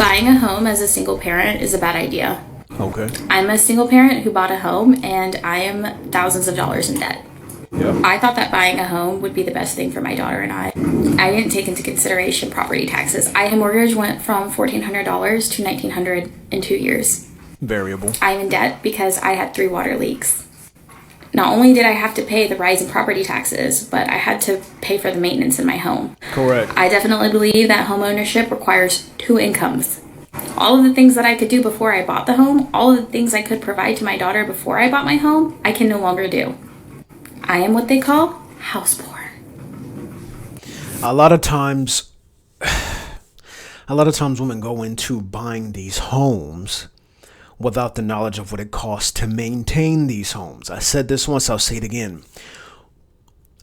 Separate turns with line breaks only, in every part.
Buying a home as a single parent is a bad idea.
Okay.
I'm a single parent who bought a home and I am thousands of dollars in debt.
Yep.
I thought that buying a home would be the best thing for my daughter and I. I didn't take into consideration property taxes. My mortgage went from $1,400 to $1,900 in 2 years.
Variable.
I'm in debt because I had 3 water leaks. Not only did I have to pay the rising property taxes, but I had to pay for the maintenance in my home.
Correct.
I definitely believe that homeownership requires 2 incomes. All of the things that I could do before I bought the home, all of the things I could provide to my daughter before I bought my home, I can no longer do. I am what they call house poor.
A lot of times women go into buying these homes without the knowledge of what it costs to maintain these homes. I said this once, I'll say it again.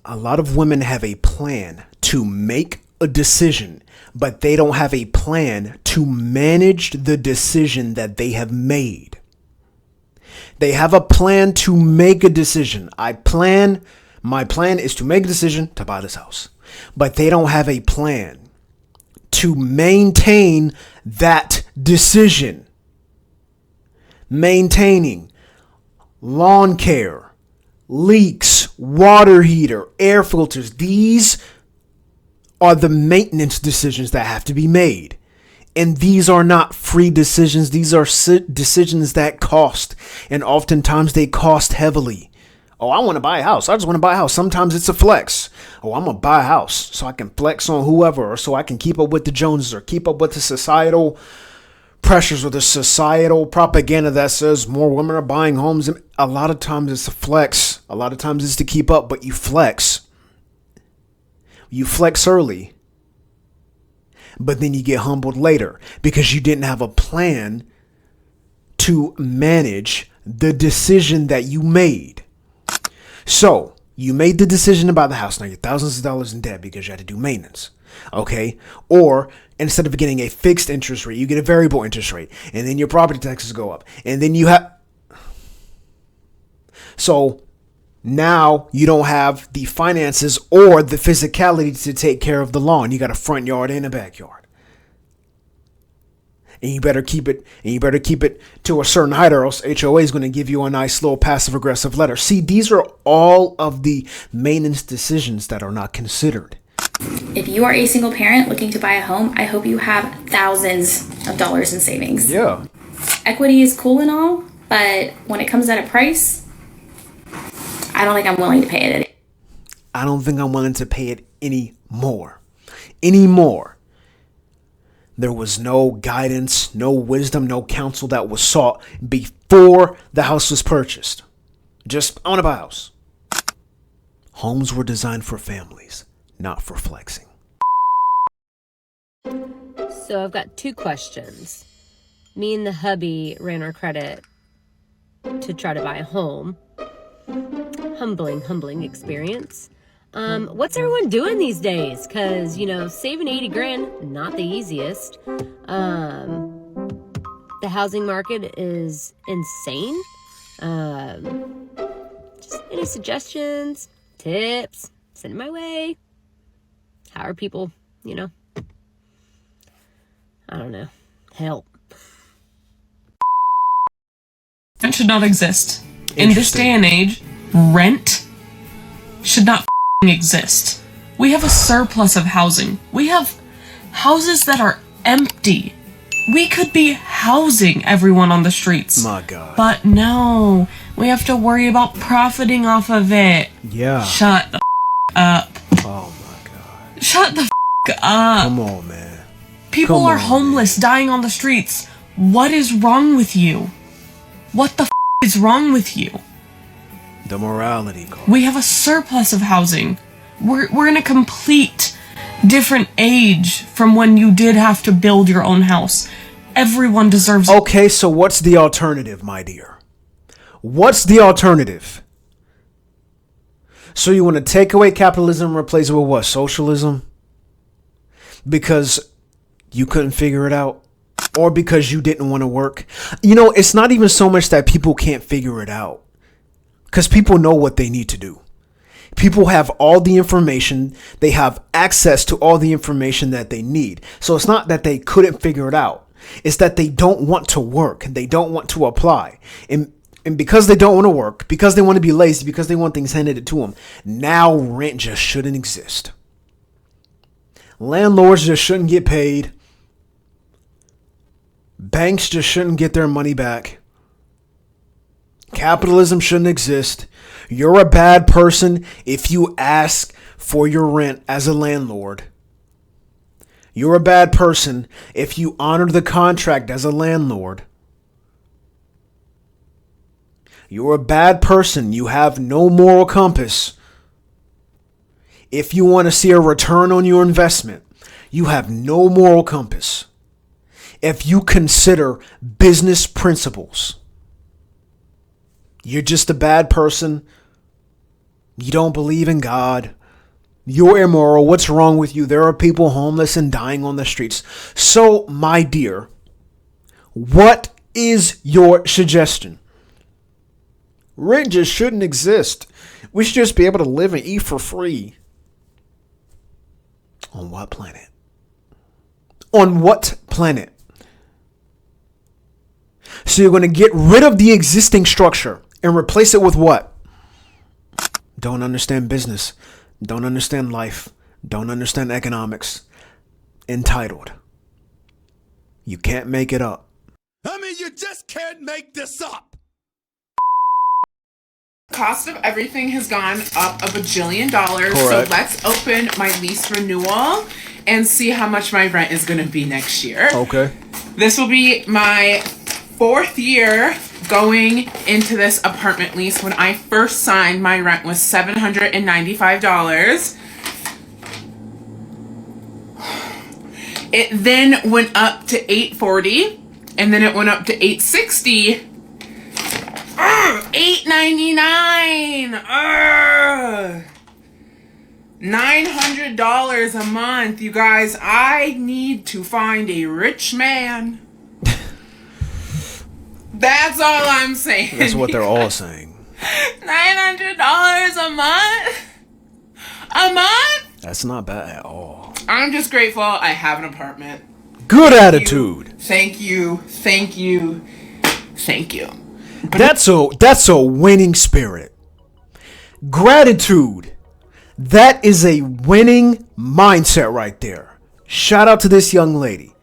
A lot of women have a plan to make a decision, but they don't have a plan to manage the decision that they have made. They have a plan to make a decision. My plan is to make a decision to buy this house, but they don't have a plan to maintain that decision. Maintaining lawn care, leaks, water heater, air filters. These are the maintenance decisions that have to be made. And these are not free decisions. These are decisions that cost. And oftentimes they cost heavily. Oh, I want to buy a house. I just want to buy a house. Sometimes it's a flex. Oh, I'm going to buy a house so I can flex on whoever, or so I can keep up with the Joneses, or keep up with the societal pressures or the societal propaganda that says more women are buying homes. And a lot of times it's a flex. A lot of times it's to keep up, but you flex. You flex early, but then you get humbled later because you didn't have a plan to manage the decision that you made. So you made the decision about the house. Now you're thousands of dollars in debt because you had to do maintenance. Okay. Or instead of getting a fixed interest rate, you get a variable interest rate, and then your property taxes go up. And then so now you don't have the finances or the physicality to take care of the lawn. You got a front yard and a backyard. And you better keep it to a certain height, or else HOA is going to give you a nice little passive aggressive letter. See, these are all of the maintenance decisions that are not considered.
If you are a single parent looking to buy a home, I hope you have thousands of dollars in savings.
Yeah.
Equity is cool and all, but when it comes at a price, I don't think I'm willing to pay it.
I don't think I'm willing to pay it anymore. Anymore. There was no guidance, no wisdom, no counsel that was sought before the house was purchased. Just, I want to buy a house. Homes were designed for families, not for flexing.
So I've got 2 questions. Me and the hubby ran our credit to try to buy a home. Humbling experience. What's everyone doing these days? Cause saving 80 grand, not the easiest. The housing market is insane. Just any suggestions, tips, send it my way. How are people, I don't know, help.
Rent should not exist. In this day and age, rent should not exist. We have a surplus of housing. We have houses that are empty. We could be housing everyone on the streets.
My God.
But no, we have to worry about profiting off of it.
Yeah.
Shut the up.
Oh my God.
Shut the up.
Come on, man.
People are homeless, dying on the streets. What is wrong with you? What the is wrong with you?
The morality call.
We have a surplus of housing. We're in a complete different age from when you did have to build your own house. Everyone deserves.
Okay, so what's the alternative, my dear? What's the alternative? So you want to take away capitalism and replace it with what? Socialism? Because you couldn't figure it out? Or because you didn't want to work? It's not even so much that people can't figure it out. Because people know what they need to do. People have all the information. They have access to all the information that they need. So it's not that they couldn't figure it out. is that they don't want to work and they don't want to apply. And because they don't want to work, because they want to be lazy, because they want things handed to them, now rent just shouldn't exist. Landlords just shouldn't get paid. Banks just shouldn't get their money back. Capitalism shouldn't exist. You're a bad person if you ask for your rent as a landlord. You're a bad person if you honor the contract as a landlord. You're a bad person. You have no moral compass. If you want to see a return on your investment, you have no moral compass. If you consider business principles, you're just a bad person. You don't believe in God. You're immoral. What's wrong with you? There are people homeless and dying on the streets. So, my dear, what is your suggestion? Rent just shouldn't exist. We should just be able to live and eat for free. On what planet? On what planet? So you're going to get rid of the existing structure and replace it with what? Don't understand business. Don't understand life. Don't understand economics. Entitled. You can't make it up.
I mean, you just can't make this up.
Cost of everything has gone up a bajillion dollars.
Correct.
So let's open my lease renewal and see how much my rent is going to be next year.
Okay.
This will be my 4th year going into this apartment lease. When I first signed, my rent was $795. It then went up to $840, and then it went up to $860. $899. $900 a month, you guys. I need to find a rich man. That's all I'm saying.
That's what they're all saying.
$900 a month? A month?
That's not bad at all.
I'm just grateful I have an apartment.
Good attitude.
Thank you. Thank you. Thank you.
That's a winning spirit. Gratitude. That is a winning mindset right there. Shout out to this young lady.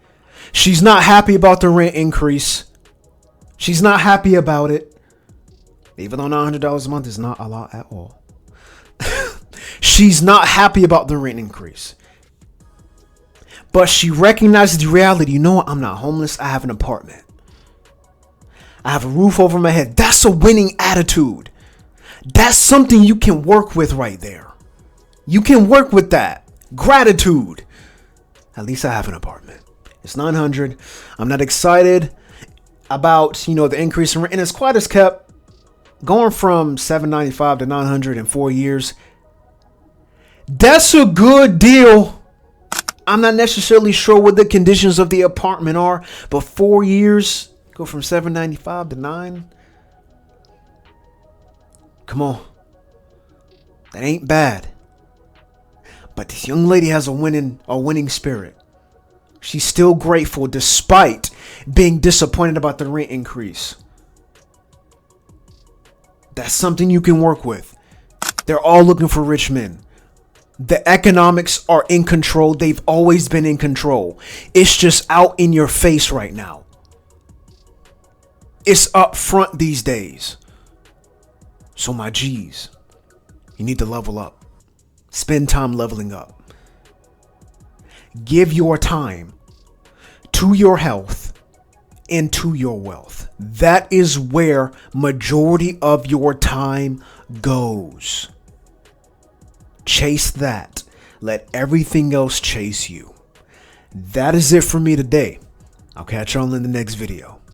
She's not happy about the rent increase. She's not happy about it. Even though $900 a month is not a lot at all. She's not happy about the rent increase. But she recognizes the reality. You know what? I'm not homeless. I have an apartment. I have a roof over my head. That's a winning attitude. That's something you can work with right there. You can work with that. Gratitude. At least I have an apartment. It's $900. I'm not excited about, the increase in rent. And it's quite as kept. Going from $795 to $900 in 4 years. That's a good deal. I'm not necessarily sure what the conditions of the apartment are, but 4 years, go from $795 to $9. Come on. That ain't bad. But this young lady has a winning spirit. She's still grateful despite being disappointed about the rent increase. That's something you can work with. They're all looking for rich men. The economics are in control. They've always been in control. It's just out in your face right now. It's up front these days. So my G's, you need to level up. Spend time leveling up. Give your time to your health and to your wealth. That is where majority of your time goes. Chase that. Let everything else chase you. That is it for me today. I'll catch y'all in the next video.